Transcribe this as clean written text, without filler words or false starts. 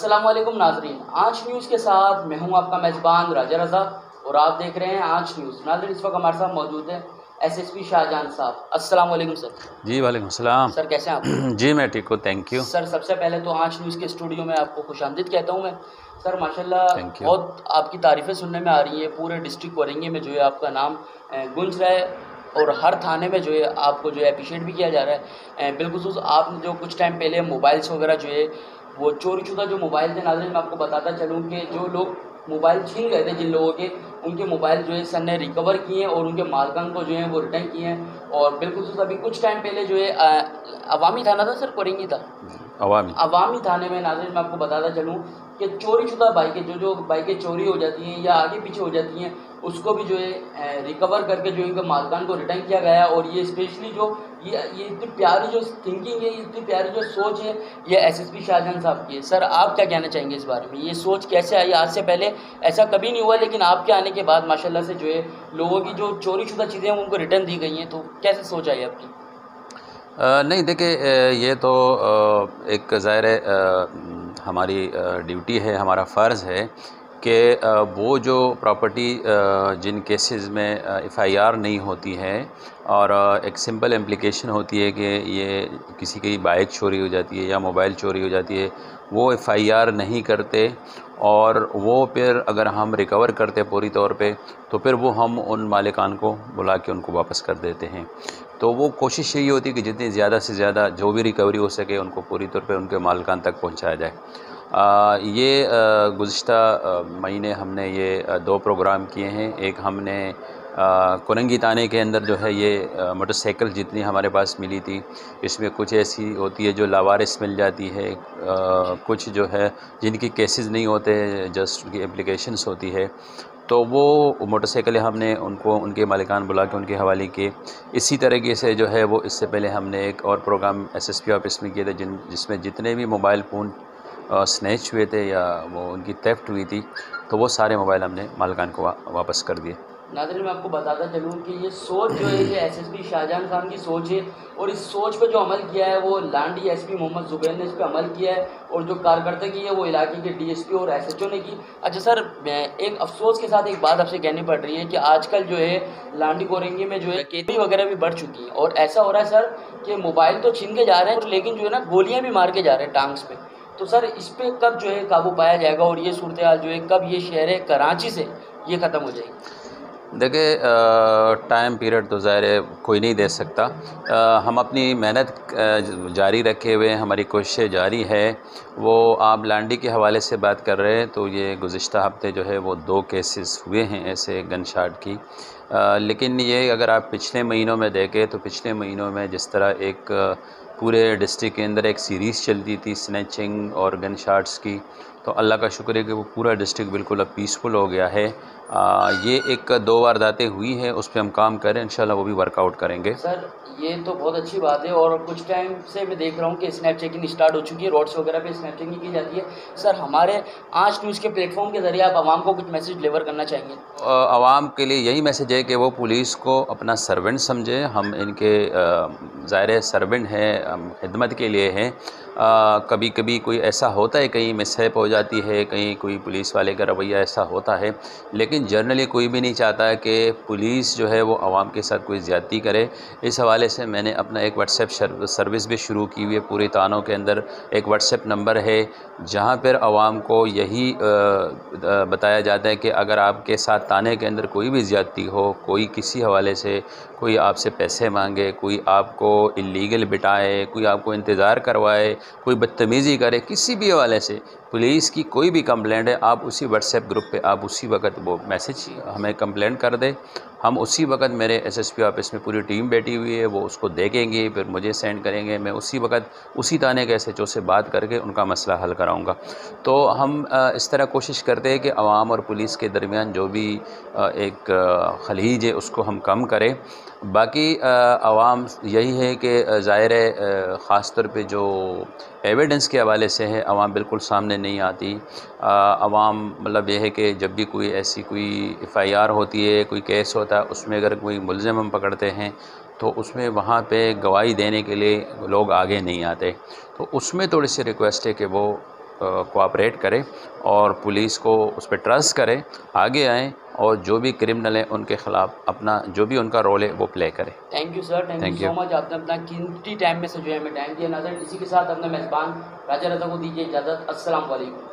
अस्सलामुअलैकुम नाजरीन, आज न्यूज़ के साथ मैं हूं आपका मेज़बान राजा रज़ा और आप देख रहे हैं आज न्यूज़। नाजरीन, इस वक्त हमारे साथ मौजूद है एसएसपी शाहजहां साहब। अस्सलामुअलैकुम सर। जी वालेकुम सलाम। सर कैसे हैं आप? जी मैं ठीक हूँ, थैंक यू। सर सबसे पहले तो आज न्यूज़ के स्टूडियो में आपको खुशामदीद कहता हूं मैं। सर माशाल्लाह थैंक यू। बहुत आपकी तारीफ़ें सुनने में आ रही है, पूरे डिस्ट्रिक्ट कोरंगी में जो है आपका नाम गूंज रहा है और हर थाने में जो है आपको जो है अप्रिशिएट भी किया जा रहा है। बिलखुसूस आपने जो कुछ टाइम पहले मोबाइल्स वगैरह जो है वो चोरी शुदा जो मोबाइल थे, नाज़रीन मैं आपको बताता चलूँ कि जो लोग मोबाइल छीन गए थे जिन लोगों के, उनके मोबाइल जो है सर ने रिकवर किए हैं और उनके मालकान को जो है वो रिटर्न किए हैं। और बिलखुसूस अभी कुछ टाइम पहले जो है अवामी थाना था सर, कोरंगी था, अवामी थाने में नाज़रीन मैं आपको बताता चलूँ कि चोरीशुदा बाइकें जो बाइकें चोरी हो जाती हैं या आगे पीछे हो जाती हैं, उसको भी जो है रिकवर करके जो इनके मालकान को रिटर्न किया गया। और ये स्पेशली जो ये इतनी प्यारी जो थिंकिंग है, इतनी प्यारी जो सोच है, ये एसएसपी शाहजहां साहब की है। सर आप क्या कहना चाहेंगे इस बारे में? ये सोच कैसे आई? आज से पहले ऐसा कभी नहीं हुआ, लेकिन आपके आने के बाद माशाल्लाह से जो है लोगों की जो चोरीशुदा चीज़ें हैं उनको रिटर्न दी गई हैं, तो कैसे सोच आई आपकी? नहीं देखिए, ये तो एक ज़ाहिर है हमारी ड्यूटी है, हमारा फ़र्ज़ है कि वो जो प्रॉपर्टी जिन केसेस में एफआईआर नहीं होती है और एक सिंपल इम्प्लिकेशन होती है कि ये किसी की बाइक चोरी हो जाती है या मोबाइल चोरी हो जाती है, वो एफआईआर नहीं करते और वो फिर अगर हम रिकवर करते पूरी तौर पे, तो फिर वो हम उन मालिकान को बुला के उनको वापस कर देते हैं। तो वो कोशिश यही होती है कि जितनी ज़्यादा से ज़्यादा जो भी रिकवरी हो सके उनको पूरी तौर पे उनके मालिकान तक पहुंचाया जाए। ये गुज़िश्ता महीने हमने ये 2 प्रोग्राम किए हैं। एक हमने कोरंगी थाने के अंदर जो है ये मोटरसाइकिल जितनी हमारे पास मिली थी, इसमें कुछ ऐसी होती है जो लावारिस मिल जाती है, कुछ जो है जिनकी केसेस नहीं होते, जस्ट उनकी एप्लीकेशंस होती है, तो वो मोटरसाइकिलें हमने उनको उनके मालिकान बुला के उनके हवाले किए। इसी तरीके से जो है वो इससे पहले हमने एक और प्रोग्राम एसएसपी ऑफिस में किए थे जिसमें जितने भी मोबाइल फ़ोन स्नैच हुए थे या वो उनकी थेफ्ट हुई थी, तो वो सारे मोबाइल हमने मालिकान को वापस कर दिए। नाज़रीन मैं आपको बताता चलूँ कि ये सोच जो है ये एसएसपी शाहजहां खान की सोच है और इस सोच पे जो अमल किया है वो लांडी एसपी मोहम्मद ज़ुबैर ने इस पे अमल किया है और जो कार्यकर्ता की है वो इलाके के डीएसपी और एसएचओ ने की। अच्छा सर, एक अफसोस के साथ एक बात आपसे कहनी पड़ रही है कि आजकल जो है लांडी कोरंगी में जो है डकैती वगैरह भी बढ़ चुकी है और ऐसा हो रहा है सर कि मोबाइल तो छीन के जा रहे हैं लेकिन जो है ना गोलियाँ भी मार के जा रहे हैं टांग्स पे। तो सर इस पर कब जो है काबू पाया जाएगा और ये सूरत हाल जो है कब ये शहर कराची से ये ख़त्म हो जाएगी? देखिए, टाइम पीरियड तो ज़ाहिर है कोई नहीं दे सकता। हम अपनी मेहनत जारी रखे हुए हैं, हमारी कोशिशें जारी है। वो आप लांडी के हवाले से बात कर रहे हैं, तो ये गुज़िश्ता हफ्ते जो है वो 2 केसेस हुए हैं ऐसे गन शॉट की। लेकिन ये अगर आप पिछले महीनों में देखें तो पिछले महीनों में जिस तरह एक पूरे डिस्ट्रिक्ट के अंदर एक सीरीज़ चलती थी स्नैचिंग और गन शॉट्स की, तो अल्लाह का शुक्र है कि वो पूरा डिस्ट्रिक्ट बिल्कुल अब पीसफुल हो गया है। ये एक 2 वारदातें हुई हैं, उस पे हम काम करें, इंशाल्लाह वो भी वर्कआउट करेंगे। सर ये तो बहुत अच्छी बात है और कुछ टाइम से मैं देख रहा हूँ कि स्नैप चेकिंग स्टार्ट हो चुकी है, रोड्स वगैरह पे स्नैप चेकिंग की जाती है। सर हमारे आज न्यूज़ के प्लेटफॉर्म के ज़रिए आप आवाम को कुछ मैसेज डिलीवर करना चाहेंगे? आवाम के लिए यही मैसेज है कि वो पुलिस को अपना सर्वेंट समझे। हम इनके ज़ाहिर सर्वेंट हैं, खिदमत के लिए हैं। कभी कभी कोई ऐसा होता है, कहीं मिसहैप हो जाती है, कहीं कोई पुलिस वाले का रवैया ऐसा होता है, लेकिन जनरली कोई भी नहीं चाहता है कि पुलिस जो है वो आवाम के साथ कोई ज़्यादती करे। इस हवाले से मैंने अपना एक व्हाट्सएप सर्विस भी शुरू की हुई है। पूरे थानों के अंदर एक व्हाट्सएप नंबर है जहाँ पर आवाम को यही बताया जाता है कि अगर आपके साथ थाने के अंदर कोई भी ज़्यादती हो, कोई किसी हवाले से कोई आपसे पैसे मांगे, कोई आपको इल्लीगल बिठाए, कोई आपको इंतज़ार करवाए, कोई बदतमीज़ी करे, किसी भी हवाले से पुलिस की कोई भी कंप्लेंट है, आप उसी व्हाट्सएप ग्रुप पे आप उसी वक्त वो मैसेज हमें कंप्लेंट कर दें। हम उसी वक्त, मेरे एसएसपी ऑफिस में पूरी टीम बैठी हुई है, वो उसको देखेंगे, फिर मुझे सेंड करेंगे। मैं उसी वक्त उसी थाने के एसएचओ से बात करके उनका मसला हल कराऊंगा। तो हम इस तरह कोशिश करते हैं कि आवाम और पुलिस के दरमियान जो भी एक खलीज है उसको हम कम करें। बाकी आवाम यही है कि ज़ाहिर है ख़ास तौर पे जो एविडेंस के हवाले से है, आवाम बिल्कुल सामने नहीं आती। आवाम मतलब यह है कि जब भी कोई ऐसी कोई एफआईआर होती है, कोई केस होता है, उसमें अगर कोई मुल्ज़िम हम पकड़ते हैं तो उसमें वहाँ पे गवाही देने के लिए लोग आगे नहीं आते। तो उसमें थोड़ी सी रिक्वेस्ट है कि वो कोऑपरेट करें और पुलिस को उस पर ट्रस्ट करें, आगे आएँ और जो भी क्रिमिनल हैं उनके ख़िलाफ़ अपना जो भी उनका रोल है वो प्ले करें। Thank you sir, thank you thank so you. Much. आपने अपना कीमती टाइम में से जो है हमें टाइम दिया। नाज़रीन, इसी के साथ अपने मेज़बान राजा रज़ा को दीजिए इजाज़त। अस्सलाम वालेकुम।